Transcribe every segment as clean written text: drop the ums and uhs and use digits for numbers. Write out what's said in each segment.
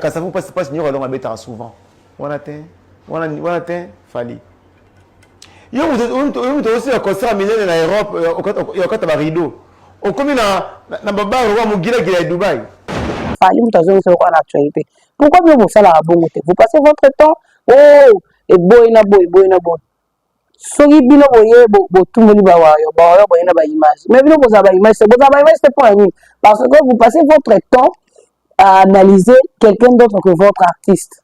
quand ça vous passe n'y a pas souvent. On atteint Fali. Il y a aussi un concert à Milan en Europe, il y a un rideau. On commune na baba roi Mugila qui est à Dubaï. Fali mutazo c'est quoi l'actualité. Pourquoi vous faites la bonne? Vous passez votre temps et boy na boy. Soki bino boye tout le monde boye na ba image. Mais bino boza ba image, c'est pas un parce que vous passez votre temps à analyser quelqu'un d'autre que votre artiste.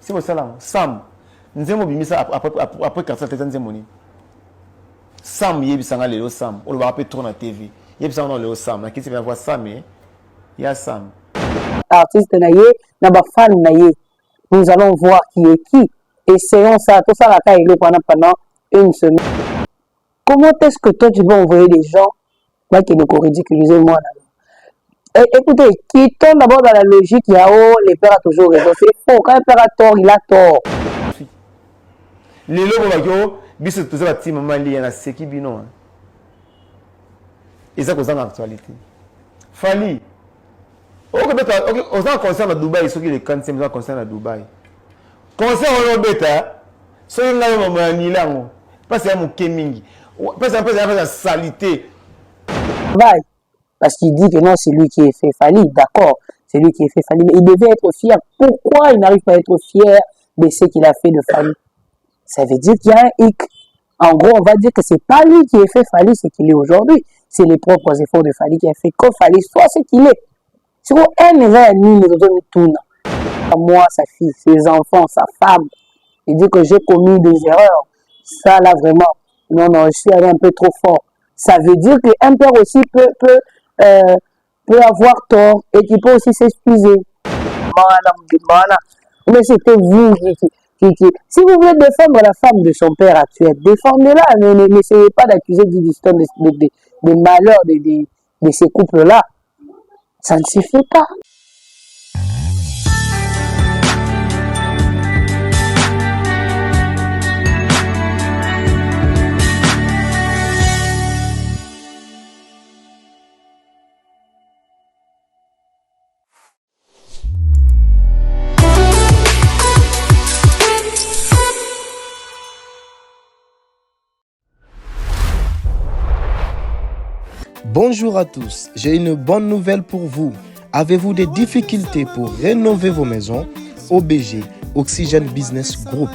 C'est pour ça Sam, nous avons mis ça après 400 ans. Sam yebisanga lelo Sam, on va appeler trop na TV. Yebisanga lelo Sam, na kiti va voir Sam il y a Sam. Artiste naye na ba fan naye. Nous allons voir qui est qui. Essayons ça, tout ça la caille pendant une semaine. Comment est-ce que toi tu vas envoyer des gens qui nous ridiculiser moi là? Écoutez, qui tombe d'abord dans la logique, il y a les pères a toujours raison. C'est faux, quand un père a tort, il a tort. Les logo biso tout ça team mali na seki bino. Et ça cause l'actualité. Fali. OK, on a concert à Dubaï, ceux qui les cancer ont concert à Dubaï. Concert au bêta, ceux qui ont maman ni là, parce que mon kemingi, parce que la salité. Parce qu'il dit que non, c'est lui qui est fait Fali, d'accord, c'est lui qui est fait Fali, mais il devait être fier. Pourquoi il n'arrive pas à être fier de ce qu'il a fait de Fali? Ça veut dire qu'il y a un hic. En gros, on va dire que c'est pas lui qui a fait Fali ce qu'il est aujourd'hui, c'est les propres efforts de Fali qui a fait que Fali soit ce qu'il est. C'est quoi un erreur ni les autres tout. Moi, sa fille, ses enfants, sa femme. Il dit que j'ai commis des erreurs. Ça, là, vraiment, non, je suis allé un peu trop fort. Ça veut dire qu'un père aussi peut avoir tort et qu'il peut aussi s'excuser. Mais c'était vous qui... Si vous voulez défendre la femme de son père actuel, défendez-la, mais n'essayez pas d'accuser Didiston des malheurs de ces couples-là. Ça ne se fait pas. Bonjour à tous, j'ai une bonne nouvelle pour vous. Avez-vous des difficultés pour rénover vos maisons? OBG, Oxygène Business Group,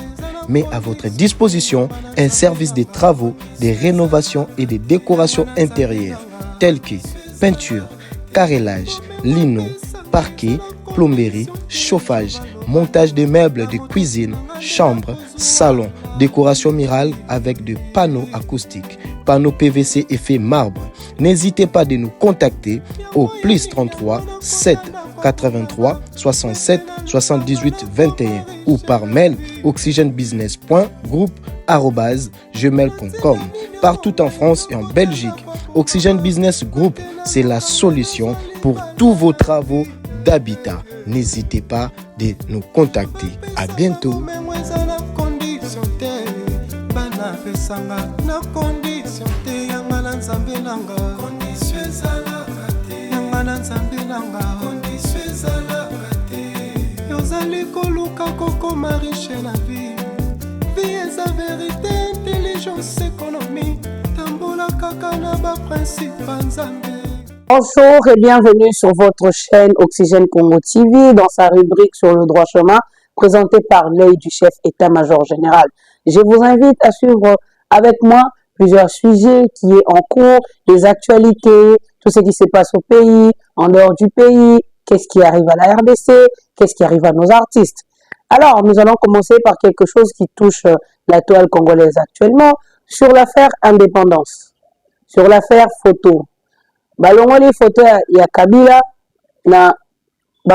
met à votre disposition un service de travaux, de rénovation et de décoration intérieure, tels que peinture, carrelage, lino, parquet, plomberie, chauffage, montage de meubles de cuisine, chambre, salon, décoration murale avec des panneaux acoustiques, panneaux PVC effet marbre. N'hésitez pas de nous contacter au +33 7 83 67 78 21 ou par mail oxygenebusiness.group@gmail.com. Partout en France et en Belgique, Oxygène Business Group, c'est la solution pour tous vos travaux d'habitat. N'hésitez pas de nous contacter. À bientôt. Bonjour et bienvenue sur votre chaîne Oxygène Congo TV dans sa rubrique sur le droit chemin présentée par l'œil du chef état-major général. Je vous invite à suivre avec moi plusieurs sujets qui est en cours, les actualités, tout ce qui se passe au pays, en dehors du pays, qu'est-ce qui arrive à la RDC, qu'est-ce qui arrive à nos artistes. Alors, nous allons commencer par quelque chose qui touche la toile congolaise actuellement, sur l'affaire indépendance, sur l'affaire photo. Balongo les photos, il y a Kabila, na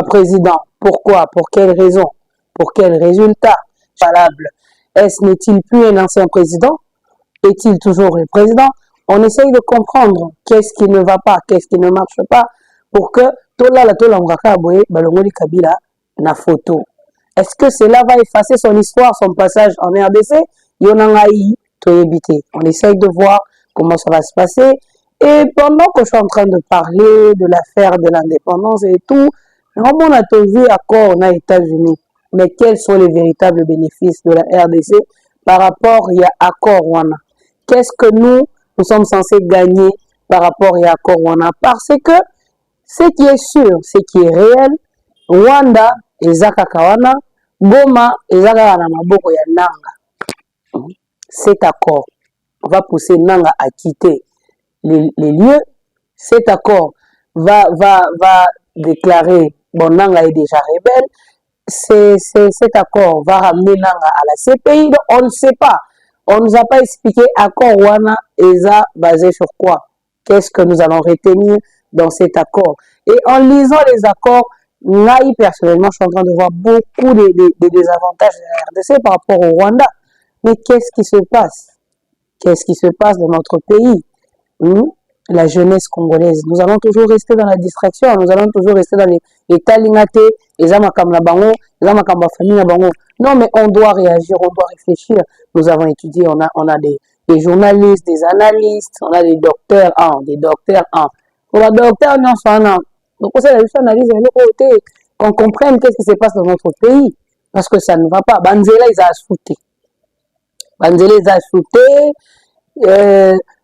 président. Pourquoi? Pour quelle raison? Pour quel résultat valable? N'est-il plus un ancien président? Est-il toujours le président? On essaye de comprendre qu'est-ce qui ne va pas, qu'est-ce qui ne marche pas, pour que Kabila na photo. Est-ce que cela va effacer son histoire, son passage en RDC? On essaye de voir comment ça va se passer. Et pendant que je suis en train de parler de l'affaire de l'indépendance et tout, On a trouvé accord aux États-Unis, mais quels sont les véritables bénéfices de la RDC par rapport à accord Wana? Qu'est-ce que nous sommes censés gagner par rapport à accord Wana? Parce que ce qui est sûr, ce qui est réel, Rwanda et Zakakawana, Goma et Zakakawana Maboko ya Nanga. Cet accord va pousser Nanga à quitter les lieux. Cet accord va déclarer bon Nanga est déjà rebelle. Cet accord va ramener Nanga à la CPI. Donc on ne sait pas. On ne nous a pas expliqué accord Wana ESA basé sur quoi. Qu'est-ce que nous allons retenir dans cet accord? Et en lisant les accords, moi, personnellement, je suis en train de voir beaucoup de désavantages de la RDC par rapport au Rwanda. Mais qu'est-ce qui se passe? Qu'est-ce qui se passe dans notre pays? La jeunesse congolaise. Nous allons toujours rester dans la distraction. Nous allons toujours rester dans les talingaté, les amakam na bango, les amakam ba famille na bango. Non, mais on doit réagir, on doit réfléchir. Nous avons étudié, on a des journalistes, des analystes, on a des docteurs, des docteurs. Pour les docteurs, non, ça, non. Donc, on analyse de l'autre côté, qu'on comprenne qu'est-ce qui se passe dans notre pays. Parce que ça ne va pas. Banzela, ils ont sauté. Banzela, ils ont sauté.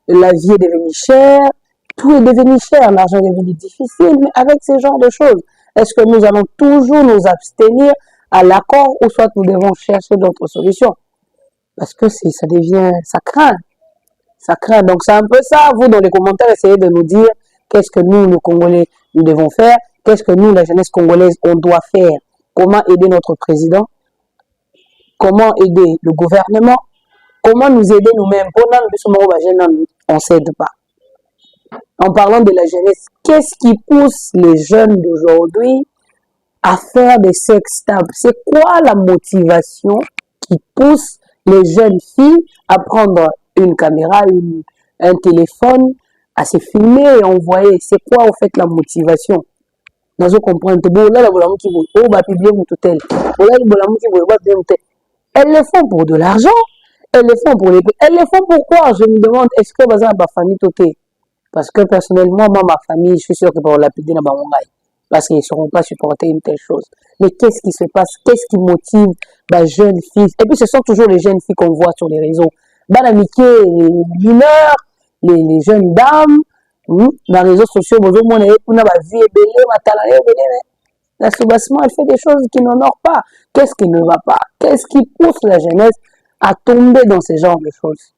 La vie est devenue chère. Tout est devenu cher. L'argent est devenu difficile. Mais avec ce genre de choses, est-ce que nous allons toujours nous abstenir à l'accord ou soit nous devons chercher d'autres solutions? Parce que ça devient, ça craint. Ça craint. Donc, c'est un peu ça. Vous, dans les commentaires, essayez de nous dire qu'est-ce que nous, les Congolais, nous devons faire. Qu'est-ce que nous, la jeunesse congolaise, on doit faire. Comment aider notre président. Comment aider le gouvernement. Comment nous aider nous-mêmes. On ne s'aide pas. En parlant de la jeunesse, qu'est-ce qui pousse les jeunes d'aujourd'hui à faire des sextapes? C'est quoi la motivation qui pousse les jeunes filles à prendre une caméra, un téléphone, à se filmer et envoyer? C'est quoi en fait la motivation? Nous comprenons. Elles le font pour de l'argent. Elles le font pour les... Elles le font pourquoi? Je me demande, est-ce que ma famille toté? Parce que personnellement, moi, ma famille, je suis sûr que pour la pédine, parce qu'ils ne sauront pas supporter une telle chose. Mais qu'est-ce qui se passe? Qu'est-ce qui motive les jeunes filles? Et puis, ce sont toujours les jeunes filles qu'on voit sur les réseaux. Les mineurs, les jeunes dames, dans les réseaux sociaux, la soubassement, elle fait des choses qui n'honorent pas. Qu'est-ce qui ne va pas? Qu'est-ce qui pousse la jeunesse à tomber dans ce genre de choses?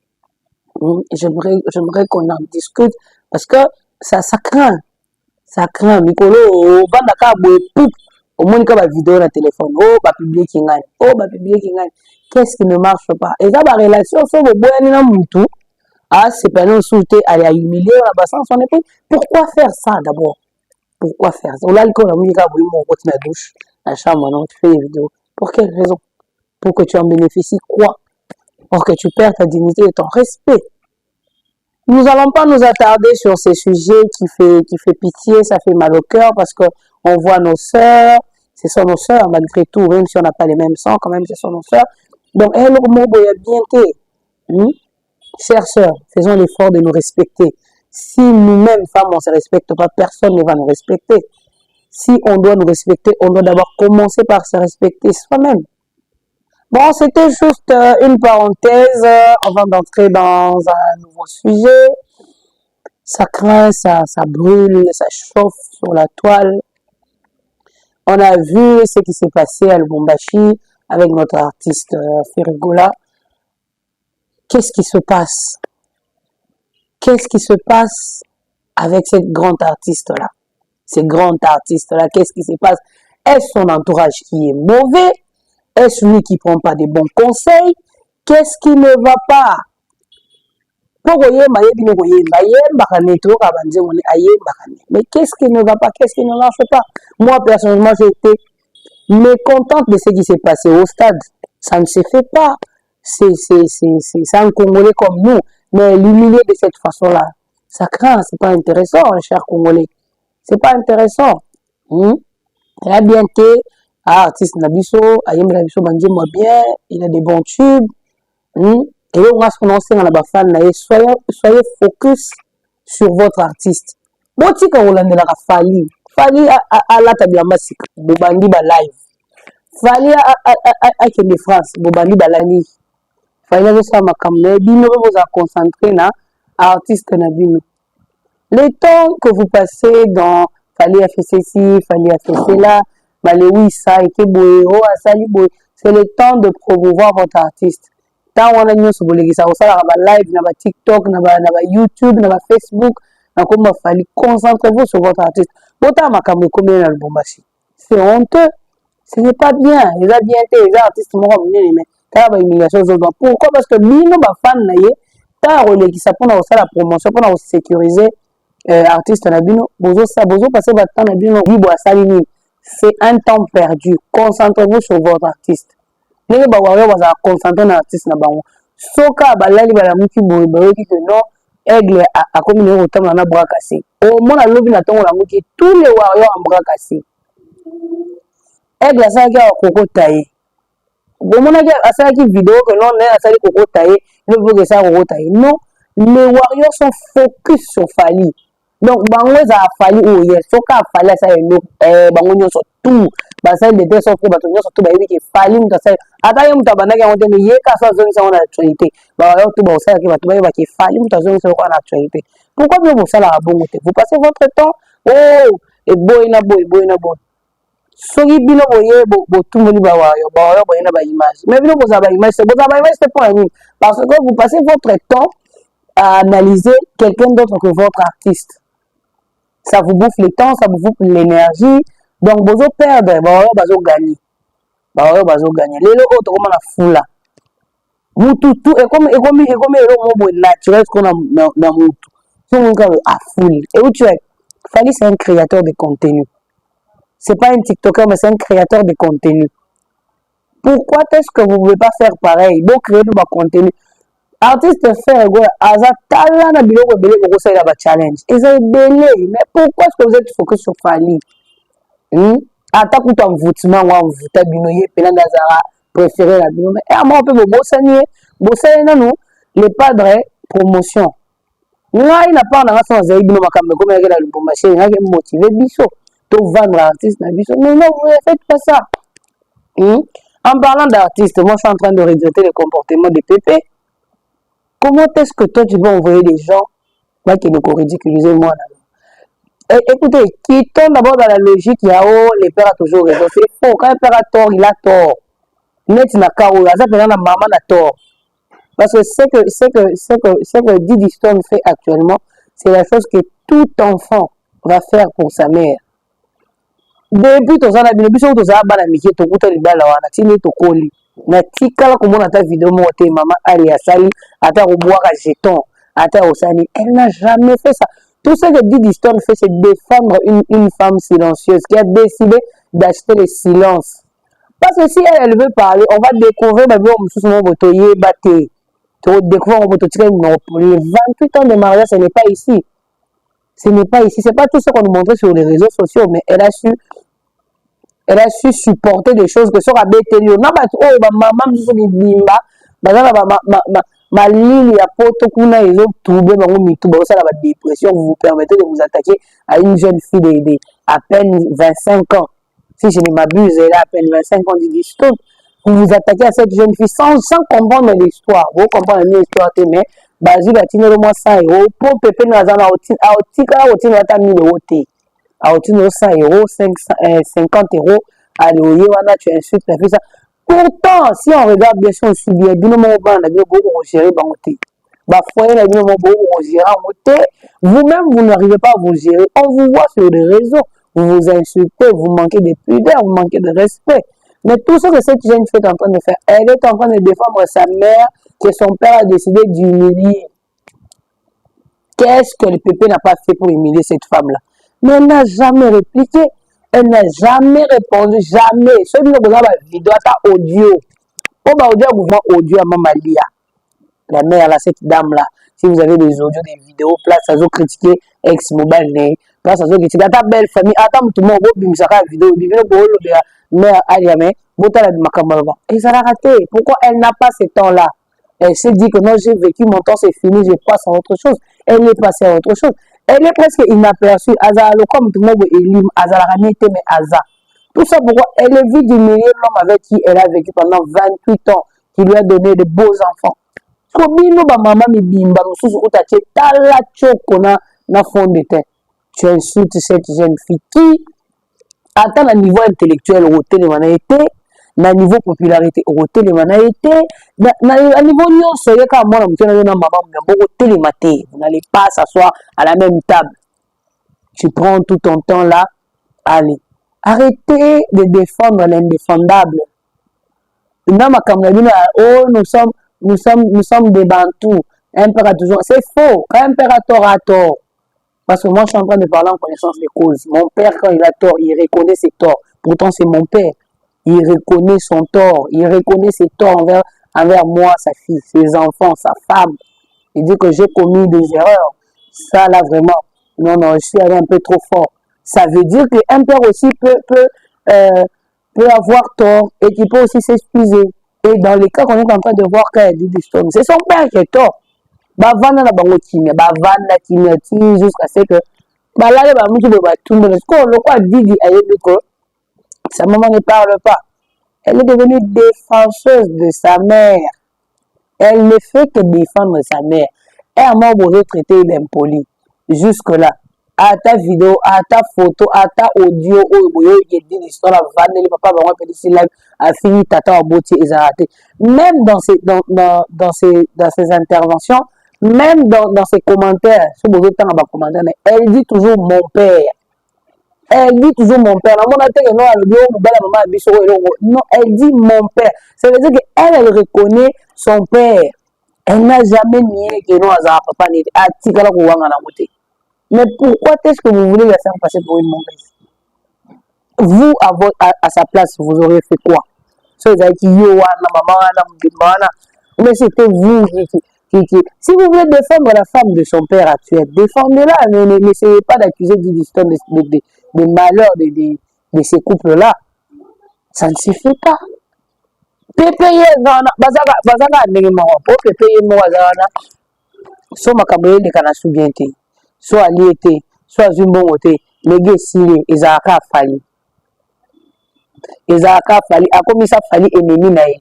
J'aimerais qu'on en discute parce que ça craint. Ça craint. Mikolo, bandaka boepoup, au moins il y a une vidéo dans le téléphone. Oh, bah publier qui gagne. Oh, bah publier qui gagne. Qu'est-ce qui ne marche pas? Et ça, la relation, c'est le bon na mutu. Ah, c'est pas non souhaité aller à humilier la bassin son épée. Pourquoi faire ça d'abord? Pourquoi faire ça? Là, quand on a dans la douche, la chambre, non, tu fais des vidéos. Pour quelle raison? Pour que tu en bénéficies quoi? Pour que tu perds ta dignité et ton respect. Nous n'allons pas nous attarder sur ces sujets qui fait pitié, ça fait mal au cœur parce que on voit nos sœurs, ce sont nos sœurs malgré tout, même si on n'a pas les mêmes sangs, quand même ce sont nos sœurs. Donc, chères sœurs, faisons l'effort de nous respecter. Si nous-mêmes, femmes, on ne se respecte pas, personne ne va nous respecter. Si on doit nous respecter, on doit d'abord commencer par se respecter soi-même. Bon, c'était juste une parenthèse avant d'entrer dans un nouveau sujet. Ça craint, ça brûle, ça chauffe sur la toile. On a vu ce qui s'est passé à Lubumbashi avec notre artiste Ferigola. Qu'est-ce qui se passe? Qu'est-ce qui se passe avec cette grande artiste-là? Ces grands artistes-là, qu'est-ce qui se passe? Est-ce son entourage qui est mauvais? Est-ce lui qui ne prend pas de bons conseils? Qu'est-ce qui ne va pas? Mais qu'est-ce qui ne va pas? Qu'est-ce qui ne marche pas? Moi, personnellement, j'ai été mécontente de ce qui s'est passé au stade. Ça ne se fait pas. C'est un Congolais comme nous. Mais l'humilier de cette façon-là, ça craint. C'est pas intéressant, cher Congolais. C'est pas intéressant. Il a bien été artiste Nabiso, Ayem Nabiso Bandje moi bien, il a des bons tubes. Et là, on va se prononcer dans la bafane. Soyez focus sur votre artiste. Bon, si quand on l'a Fali, Fali à la table masik, bobandi ba live. Fali à de France, bobandi ba lani. Fali à ça makamne, bino vous a concentré na artiste na bino. Le temps que vous passez dans Fali a fait ceci, Fali a fait cela, oui ça était boé, oh asali boé, c'est le temps de promouvoir votre artiste. Tant on a mis sur les ça va live, na TikTok, na YouTube, na Facebook, na comme Fali, concentrez-vous sur votre artiste. Autant makamne combien d'albums c'est honteux, ce n'est pas bien. Les a bien été, les artistes m'ont ramené mais t'as pas immigration pourquoi parce que bino ba fan na ye, t'as relais qui ça pour la promotion, pour sécuriser artiste na bino bozo passer votre temps na bino bibo asalini c'est un temps perdu. Concentrez-vous sur votre artiste ndenge ba wayo baza concentrer na artiste na bango soka balali bala muki boye ba yoki que non aigle a comme ne rotam na bras cassé au mona lobi na tongo la muki tous les warriors en bras cassé aigle ça qui a koko taillé bon mona a ça qui vidéo que non ne a ça koko taillé ne veut que ça koko taillé non les warriors sont focus sur Fali. Donc, bango za Fali ou yes, soka Fali ça eno bango nyoso tout, ba ça de telle sorte que ba nyoso tout ba yebi ke Fali muta ça. Ata ye muta banaka on tene ye ka so zongi ça on a actualité. Ba yo tout ba ça ke ba to ba ke Fali muta zongi ça on a actualité. Pourquoi vous ça la bongo te? Vous passez votre temps oh et boy na boy. Soki bino boye bo tumeli ba yo boye na ba image. Mais bino bo za ba image, c'est pas un parce que vous passez votre temps à analyser quelqu'un d'autre que votre artiste. Ça vous bouffe le temps, ça vous bouffe l'énergie. Donc, vous perdre, vous gagner. Vous gagner. Les autres, comment la foule. Vous tout, et comme le naturel qu'on a dans tout. Tout le monde a foule. Et où tu es? Fali, c'est un créateur de contenu. C'est pas un TikToker, mais c'est un créateur de contenu. Pourquoi est-ce que vous ne pouvez pas faire pareil? Vous créez du contenu. Artiste fait talent na biloko belé pour ça la challenge et c'est belé mais pourquoi est-ce que vous êtes focus sur Fali ata kuta mvutima wa mvuta bino ye pena ndazara préféré la bino mais moi on peut bosser nanu les padres promotion ngai na pas na sa za bino makambe comme la lubumbashi ngai motiver biso to vendre artiste na biso mais non vous ne faites pas ça en parlant d'artiste moi je suis en train de regretter le comportement des pépés. Comment est-ce que toi tu vas envoyer des gens qui nous ridiculiser moi là? Écoutez, qui tombe d'abord dans la logique, il y a les pères a toujours raison. C'est faux. Quand un père a tort, il a tort. Net na kao, ça fait la maman a tort. Parce que ce que Didi Stone fait actuellement, c'est la chose que tout enfant va faire pour sa mère. Depuis tout ça, la biso tout ça, bana miki to kuta libala wana, tini to koli. Na tikala komona ta vidéo moté maman ali asali ata roboaka jeton ata osani elle n'a jamais fait ça. Tout ce que Didi Stone fait c'est défendre une femme silencieuse qui a décidé d'acheter le silence parce que si elle veut parler on va découvrir d'abord sous mon botoyer batté to découvrir mon botoyer non pour les 28 ans de mariage ce n'est pas ici c'est pas tout ce qu'on nous montrait sur les réseaux sociaux mais elle a su supporter des choses que sur abeteli na ba oh ba maman so ni bimba bazala ba lili ya poto kuna ezo trouver bango mitu ba ça la dépression vous vous permettez de vous attaquer à une jeune fille de à peine 25 ans si je ne m'abuse elle a à peine 25 ans Didi Stone vous vous attaquez à cette jeune fille sans comprendre l'histoire vous comprenez l'histoire mais bazi ba tinelo moi 100 euros pour pépé na zana otika otina ta 1000 euros te à 100 euros, 50 euros, à l'oyer, tu insultes la fille ça. Pourtant, si on regarde bien, si on suit bien, vous-même, vous n'arrivez pas à vous gérer. On vous voit sur les réseaux, vous vous insultez, vous manquez de pudeur, vous manquez de respect. Mais tout ce que cette jeune fille est en train de faire, elle est en train de défendre sa mère, que son père a décidé d'humilier. Qu'est-ce que le pépé n'a pas fait pour humilier cette femme-là? Mais elle n'a jamais répliqué, elle n'a jamais répondu, jamais. Celui qui a une vidéo, audio. Audio à Mamalia. La mère, là, cette dame-là. Si vous avez des audios, des vidéos, place à zo critiquer ex-mobile, place à zo critiquer ta belle famille. Attends, tout le monde, bimsaka vidéo, mère Aliame, botala de Makamaba. Et ça l'a raté. Pourquoi elle n'a pas ce temps-là? Elle s'est dit que non, j'ai vécu mon temps, c'est fini, je passe à autre chose. Elle est passée à autre chose. Elle est presque inaperçue. Azalo, comme tout le monde élim, Azala Ranete, mais Aza. Tout ça pourquoi elle est vue d'humilier l'homme avec qui elle a vécu pendant 28 ans, qui lui a donné de beaux enfants. Kobino ba maman mi bimba, mususu utache tala choko na fond de terre. Tu insultes cette jeune fille qui, atteint le niveau intellectuel au télémanaïté, na niveau popularité au télémanaïté, na niveau nyon soye ka mwana mutena na maman mbo télématé. Vous n'allez pas s'asseoir à la même table. Tu prends tout ton temps là, allez. Arrêtez de défendre l'indéfendable. Oh, nous sommes des Bantous. Un père a toujours. C'est faux. Quand un père a tort, a tort. Parce que moi, je suis en train de parler en connaissance des causes. Mon père, quand il a tort, il reconnaît ses torts. Pourtant, c'est mon père. Il reconnaît son tort. Il reconnaît ses torts envers moi, sa fille, ses enfants, sa femme. Il dit que j'ai commis des erreurs. Ça, là, vraiment. Non, je suis allé un peu trop fort. Ça veut dire qu'un père aussi peut avoir tort et qu'il peut aussi s'excuser. Et dans les cas qu'on est en train de voir quand elle dit des choses, c'est son père qui est tort. Bavana la bangotine, bavana kimia jusqu'à ce que balale ba mutu ba tout le monde. Le quoi dit que sa maman ne parle pas. Elle est devenue défenseuse de sa mère. Elle ne fait que défendre sa mère. Et à moi, vous retraitez l'impoli. Jusque-là. À ta vidéo, à ta photo, à ta audio, il dit l'histoire, la vanne, le papa va faire des live, a fini, tata, beauté, et raté. Même dans ses interventions, même dans ses commentaires, elle dit toujours mon père. Elle dit toujours mon père. Non, elle dit mon père. Ça veut dire qu'elle reconnaît son père. Elle n'a jamais nié que non, papa n'est pas. Mais pourquoi est-ce que vous voulez la faire passer pour une mauvaise? Vous, à sa place, vous auriez fait quoi? Mais c'était vous qui... Si vous voulez défendre la femme de son père actuel, défendez-la. N'essayez pas d'accuser d'histoire des malheurs de ces couples-là. Ça ne suffit pas. Pépé, bazaka ndenge moko po pépé mo azana so makambo de kana subiente so aliete so azumbongo te lege sile ezaka fali akomisa fali ennemi na ye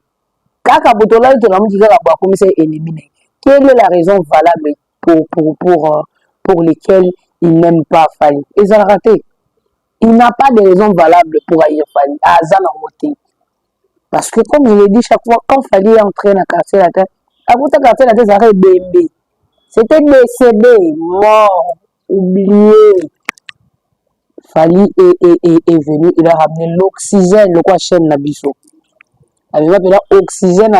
kaka botola to na muki kaka akomisa ennemi na ye. Quelle est la raison valable pour lesquelles il n'aime pas Fali? Il n'a pas de raison valable pour haïr Fali. Azana moté. Parce que comme il le dit chaque fois, quand Fali est entré dans le quartier la tête, à bout de quartier la tête, ça aurait BMB. C'était décédé, mort, oublié. Fali est venu, il a ramené l'oxygène, le quoi chaîne Nabiso. Il a appelé l'oxygène à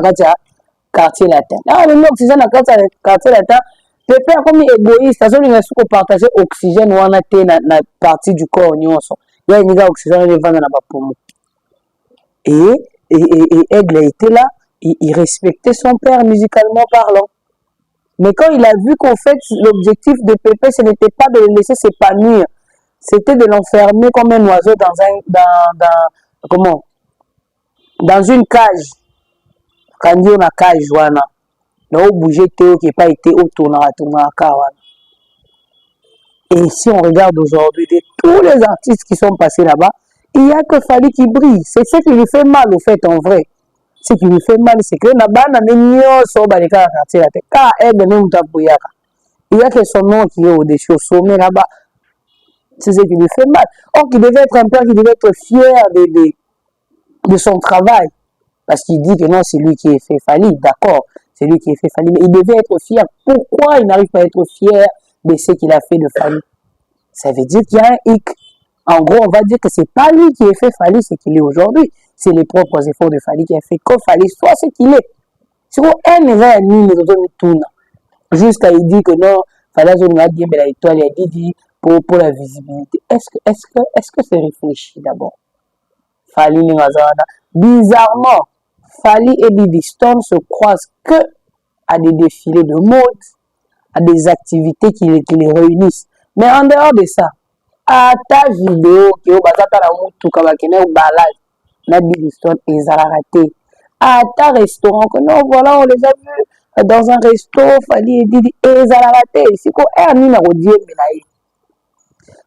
quartier latin. Ah, l'oxygène à quartier latin, Pépé comme égoïste, ça veut dire qu'il partager l'oxygène ou on a la partie du corps. Il y a une oxygène qui est dans la poumon. Et Aigle était là, il respectait son père musicalement parlant. Mais quand il a vu qu'en fait, l'objectif de Pépé, ce n'était pas de le laisser s'épanouir, c'était de l'enfermer comme un oiseau dans une cage. Quand on a cage, wana, là où bouger Théo qui n'a pas été au tournant à Kawana. Et si on regarde aujourd'hui, de tous les artistes qui sont passés là-bas, il n'y a que Fali qui brille. C'est ce qui lui fait mal, au fait, en vrai. Ce qui lui fait mal, c'est que là-bas, il y a que son nom qui est au-dessus, au sommet là-bas. C'est ce qui lui fait mal. Or, il devait être un père qui devait être fier de son travail. Parce qu'il dit que non, c'est lui qui est fait Fali. D'accord, c'est lui qui est fait Fali. Mais il devait être fier. Pourquoi il n'arrive pas à être fier de ce qu'il a fait de Fali? Ça veut dire qu'il y a un hic. En gros, on va dire que c'est pas lui qui a fait Fali ce qu'il est aujourd'hui. C'est les propres efforts de Fali qui a fait que Fali soit ce qu'il est. C'est quoi un erreur tout jusqu'à il dit que non, Fali a dit mais la étoile a dit pour la visibilité. Est-ce que c'est réfléchi d'abord? Fali bizarrement, Fali et Diddy Stone se croisent que à des défilés de mode, à des activités qui les réunissent. Mais en dehors de ça, à ta vidéo qui est au bazata la moutou kabakene ou balade, la Diddy Stone est raté. À ta restaurant que non voilà on les a vus dans un resto Fali et Diddy est raté. C'est quoi un nina rodie mais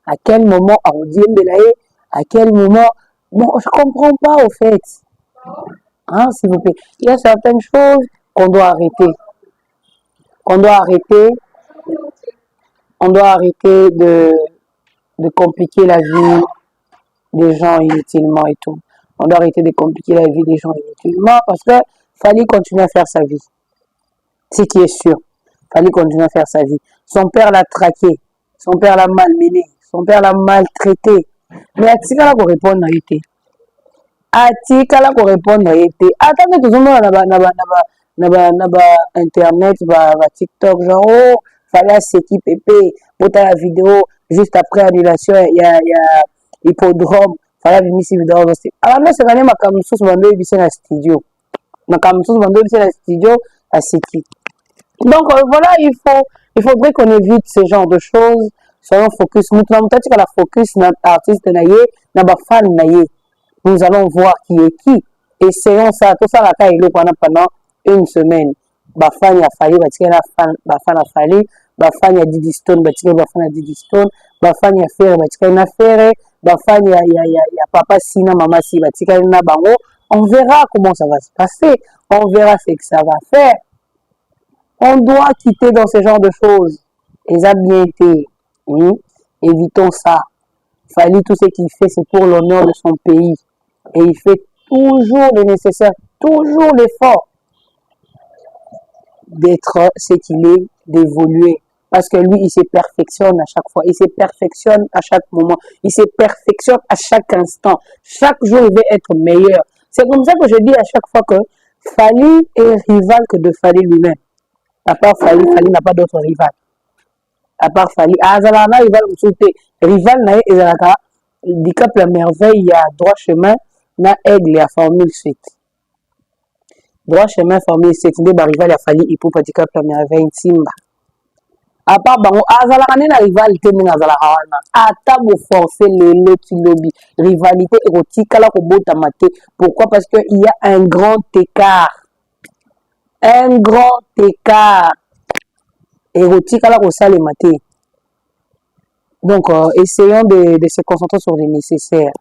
À quel moment Arodi Mbelaye? À quel moment? Bon, je comprends pas au fait. Hein, s'il vous plaît. Il y a certaines choses qu'on doit arrêter. On doit arrêter. On doit arrêter de compliquer la vie des gens inutilement et tout. On doit arrêter de compliquer la vie des gens inutilement parce que fallait continuer à faire sa vie. Ce qui est sûr. Fallait continuer à faire sa vie. Son père l'a traqué. Son père l'a malmené. Son père l'a maltraité. Mais atikala ko répondre na été. Atikala ko répondre na été. Attends que tout le monde na ba internet, ba TikTok genre oh, fallait s'équiper pour ta vidéo juste après annulation il y a hippodrome. Fallait venir ici vidéo aussi. Alors là c'est quand même comme sous bando ebisé na studio. Na comme sous bando ebisé na studio à Siki. Donc voilà, il faudrait qu'on évite ce genre de choses. Soyons focus. Nous la focus na artiste naie, na ba fan naie. Nous allons voir qui est qui. Essayons ça. Tout ça la taille pendant une semaine. Ba fan a fallu, ba fan a fallu, ba fan a Didi Stone, ba fan a Didi Stone, ba fan a faire, ba affaire, ba fan ya papa sina maman si ba na bango. On verra comment ça va se passer. On verra ce que ça va faire. On doit quitter dans ce genre de choses. Et ça bien été. Oui. Évitons ça. Fali, tout ce qu'il fait, c'est pour l'honneur de son pays. Et il fait toujours le nécessaire, toujours l'effort d'être ce qu'il est, d'évoluer. Parce que lui, il se perfectionne à chaque fois. Il se perfectionne à chaque moment. Il se perfectionne à chaque instant. Chaque jour, il veut être meilleur. C'est comme ça que je dis à chaque fois que Fali est rival que de Fali lui-même. À part Fali, Fali n'a pas d'autre rival. À part Fali. Azalana, rival, rival, n'a ezalaka, handicap la merveille, il y a droit chemin, na aigle, à formule 7. Droit chemin, formule 7, il y a rival, à Fali, il peut handicap la merveille, Simba. À part Bango, Azalaka, na rivalité, na Azalaka, ata vous forcer le lobby. Rivalité érotique, à la robota maté. Pourquoi? Parce qu'il y a un grand écart. Un grand écart érotique à la rosa les matés. Donc, essayons de se concentrer sur le nécessaire.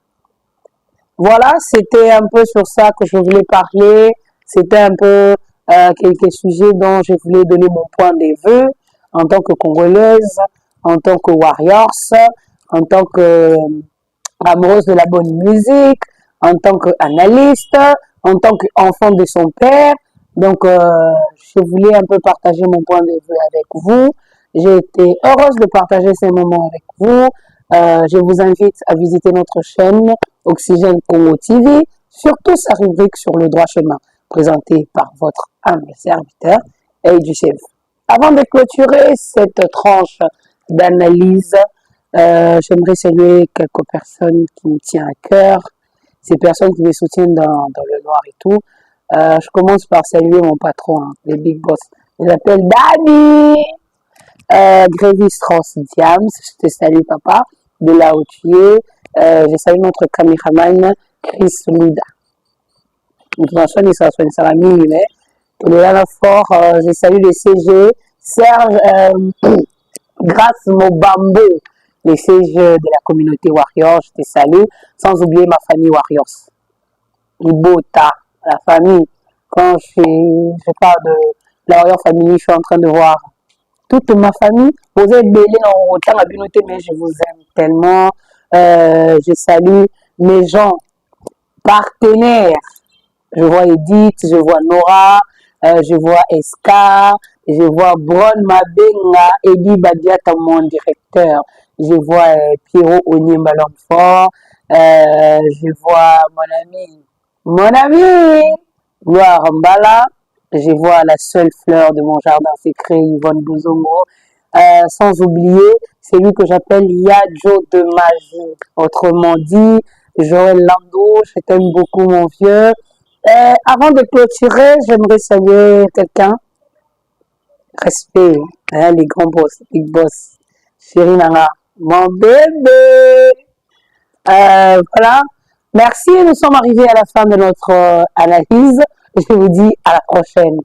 Voilà, c'était un peu sur ça que je voulais parler. C'était un peu quelques sujets dont je voulais donner mon point de vue en tant que Congolaise, en tant que Warriors, en tant que amoureuse de la bonne musique, en tant qu'analyste, en tant qu'enfant de son père. Donc, je voulais un peu partager mon point de vue avec vous. J'ai été heureuse de partager ces moments avec vous. Je vous invite à visiter notre chaîne Oxygène Congo TV, surtout sa rubrique sur le droit chemin, présentée par votre humble serviteur et du chef. Avant de clôturer cette tranche d'analyse, j'aimerais saluer quelques personnes qui me tiennent à cœur, ces personnes qui me soutiennent dans le noir et tout. Je commence par saluer mon patron, hein, le Big Boss. Il s'appelle Dani. Grévis Trans Diams, je te salue papa, de là où tu es. Je salue notre caméraman Chris Luda. International, il s'assoit une salamine, mais tout le là fort. Je salue le CG Serge Grâce Mobambo, le CG de la communauté Warriors. Je te salue, sans oublier ma famille Warriors. Ibota, la famille. Quand je parle de la Warrior Family, je suis en train de voir toute ma famille. Vous êtes belés en autant la communauté, mais je vous aime tellement. Je salue mes gens partenaires. Je vois Edith, je vois Nora, je vois Eska, je vois Bron Mabenga, Eddie Badiata, mon directeur. Je vois Pierrot Onyemba Longfort. Je vois mon ami, Gloire Mbala. Je vois la seule fleur de mon jardin secret, Yvonne Bouzongo. Sans oublier celui que j'appelle Yadjo de Magie. Autrement dit, Joël Lando, je t'aime beaucoup mon vieux. Avant de clôturer, j'aimerais saluer quelqu'un. Respect, hein, les grands boss, big boss. Chérie Nana, mon bébé. Voilà. Merci, nous sommes arrivés à la fin de notre analyse. Je vous dis à la prochaine.